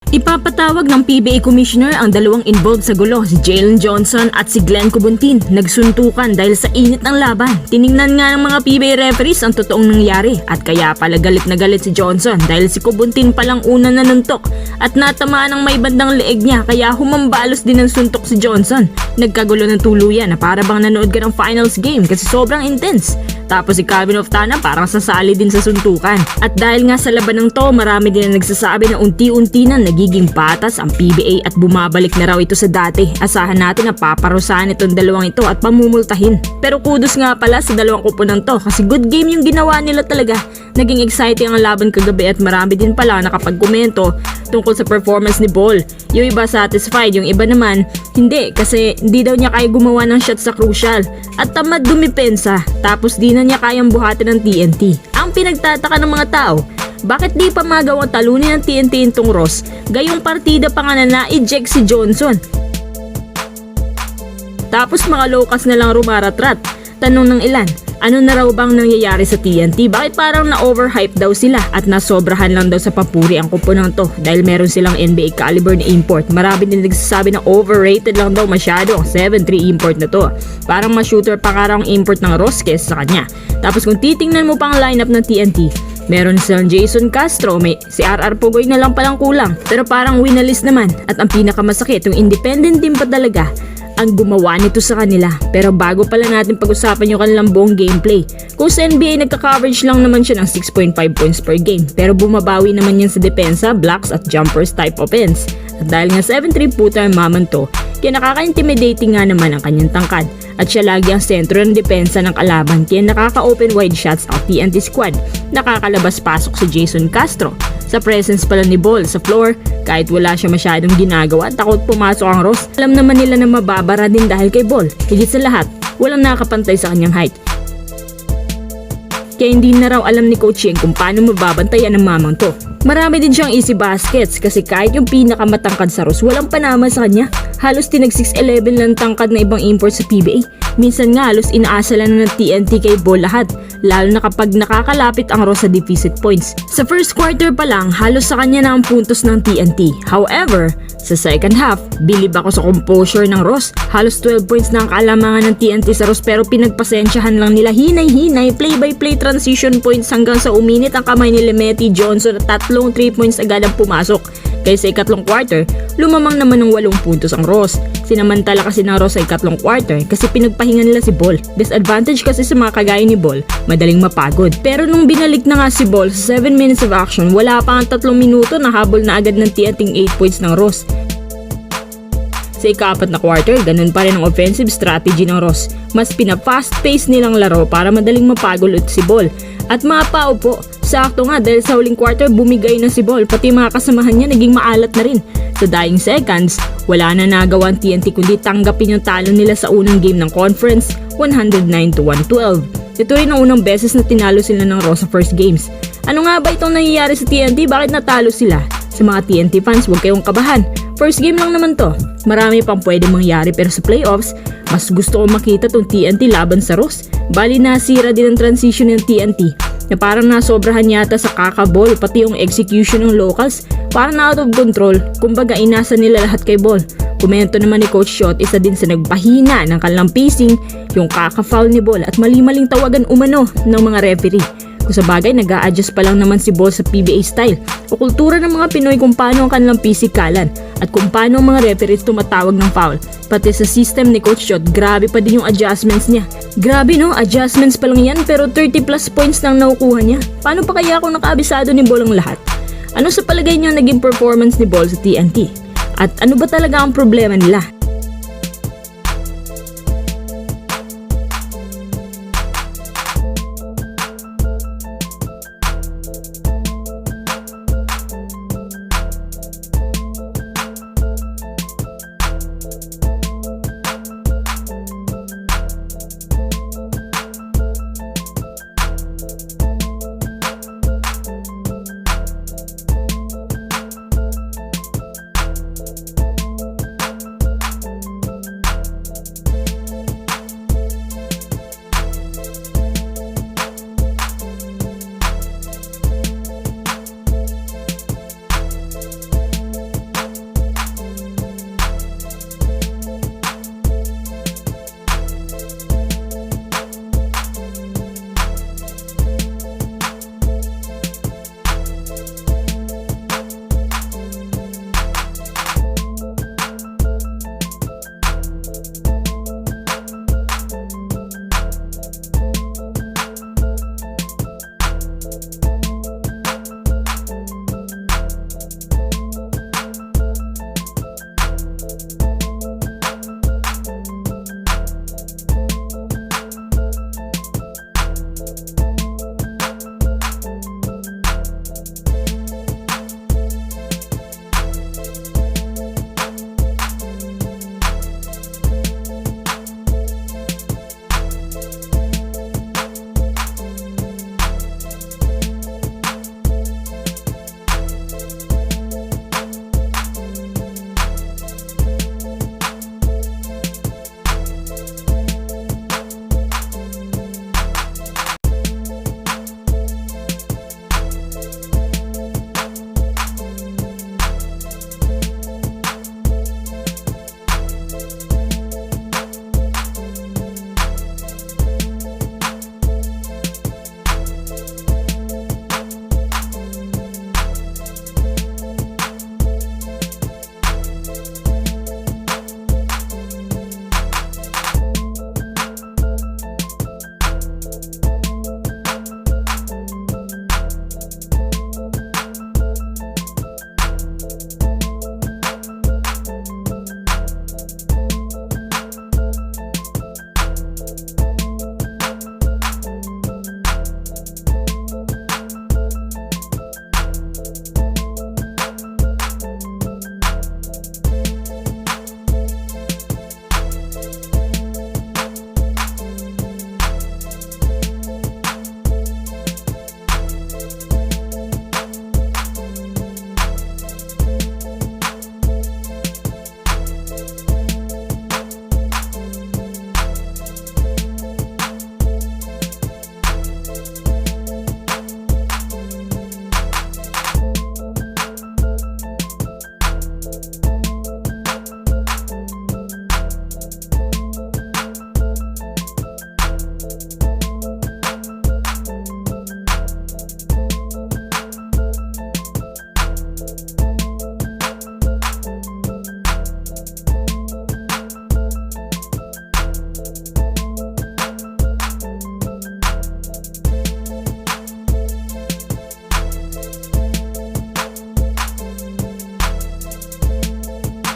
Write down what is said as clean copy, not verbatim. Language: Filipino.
Ipapatawag ng PBA Commissioner ang dalawang involved sa gulo, si Jalen Johnson at si Glenn Cubuntin. Nagsuntukan dahil sa init ng laban. Tiningnan nga ng mga PBA referees ang totoong nangyari at kaya pala galit na galit si Johnson dahil si Cubuntin palang una nanuntok at natamaan ng may bandang leeg niya kaya humambalos din ng suntok si Johnson. Nagkagulo ng tuluyan na para bang nanood ka ng finals game kasi sobrang intense. Tapos si Calvin Oftana parang sasali din sa suntukan. At dahil nga sa labanang to, marami din na nagsasabi na unti-unti na nagiging patas ang PBA at bumabalik na raw ito sa dati. Asahan natin na paparusahan itong dalawang ito at pamumultahin. Pero kudos nga pala sa dalawang kupunan to kasi good game yung ginawa nila talaga. Naging exciting ang laban kagabi at marami din pala nakapagkomento tungkol sa performance ni Ball. Yung iba satisfied, yung iba naman hindi kasi hindi daw niya kaya gumawa ng shot sa crucial at tamad dumipensa tapos di na niya kayang buhatin ng TNT. Ang pinagtataka ng mga tao, bakit di pa magawang talunin ng TNT itong Ross? Gayong partida pa nga na na-eject si Johnson. Tapos mga lokas na lang rumaratrat. Tanong ng ilan, ano na raw bang nangyayari sa TNT? Bakit parang na-overhype daw sila at nasobrahan lang daw sa papuri ang kuponang to dahil meron silang NBA caliber na import. Marami din nagsasabi na overrated lang daw masyado. 7-3 import na to. Parang ma-shooter pa nga raw ang import ng Ross kesa sa kanya. Tapos kung titingnan mo pang lineup ng TNT, meron silang Jason Castro, may si RR Pugoy na lang palang kulang. Pero parang winalis naman at ang pinakamasakit, yung independent team pa talaga ang gumawa nito sa kanila. Pero bago pala natin pag-usapan yung kanilang buong gameplay. Kung sa NBA nagka-coverage lang naman siya ng 6.5 points per game. Pero bumabawi naman yan sa depensa, blocks at jumpers type offense. At dahil nga 7-3 puta ang maman to, kaya nakaka-intimidating nga naman ang kanyang tangkad. At siya lagi ang sentro ng depensa ng kalaban kaya nakaka-open wide shots ang TNT squad. Nakakalabas-pasok si Jason Castro. Sa presence pala ni Ball sa floor, kahit wala siya masyadong ginagawa, takot pumasok ang Ross. Alam naman nila na mababara din dahil kay Ball. Higit sa lahat, walang nakakapantay sa kanyang height. Kaya hindi na raw alam ni Coach Yeng kung paano mababantayan ang mamang to. Marami din siyang easy baskets kasi kahit yung pinakamatangkad sa Ross, walang panama sa kanya. Halos tinag 6'11 lang tangkad na ibang import sa PBA. Minsan nga halos inaasa lang ng TNT kay Ball lahat, lalo na kapag nakakalapit ang Ross sa deficit points. Sa first quarter pa lang, halos sa kanya na ang puntos ng TNT. However, sa second half, bilib ako sa composure ng Ross. Halos 12 points na ang kalamangan ng TNT sa Ross pero pinagpasensyahan lang nila hinay-hinay, play-by-play transition points hanggang sa uminit ang kamay ni Lemeti Johnson at tatlong 3 points agad ang pumasok. Kaya sa ikatlong quarter, lumamang naman ng 8 puntos ang Ross. Sinamantala kasi ng Ross sa ikatlong quarter kasi pinagpahinga nila si Ball. Disadvantage kasi sa mga kagaya ni Ball, madaling mapagod. Pero nung binalik na nga si Ball sa 7 minutes of action, wala pa ang 3 minuto na habol na agad ng TNT 8 points ng Ross. Sa ika-4 na quarter, ganun pa rin ang offensive strategy ng Ross. Mas pina-fast pace nilang laro para madaling mapagod ulit si Ball. At mga paupo, sakto nga dahil sa huling quarter bumigay na si Ball, pati mga kasamahan niya naging maalat na rin. Sa dying seconds, wala na nagawa ang TNT kundi tanggapin yung talo nila sa unang game ng conference, 109-112. Ito rin ang unang beses na tinalo sila ng Ross sa first games. Ano nga ba itong nangyayari sa TNT? Bakit natalo sila? Sa mga TNT fans, huwag kayong kabahan. First game lang naman to. Marami pang pwede mangyari pero sa playoffs, mas gusto ko makita tong TNT laban sa Ross. Bali nasira din ang transition ng TNT na parang nasobrahan yata sa kakaball pati yung execution ng locals. Parang out of control. Kumbaga inasa nila lahat kay Ball. Komento naman ni Coach Shot, isa din sa nagpahina ng kanilang pacing, yung kaka-foul ni Ball at mali-maling tawagan umano ng mga referee. Kung sa bagay, nag-a-adjust pa lang naman si Ball sa PBA style o kultura ng mga Pinoy kung paano ang kanilang pisikalan at kung paano ang mga referees tumatawag ng foul. Pati sa system ni Coach Shot, grabe pa din yung adjustments niya. Grabe no, adjustments pa lang yan pero 30 plus points lang nakukuha niya. Paano pa kaya kung nakaabisado ni Ball ang lahat? Ano sa palagay niyo naging performance ni Ball sa TNT? At ano ba talaga ang problema nila?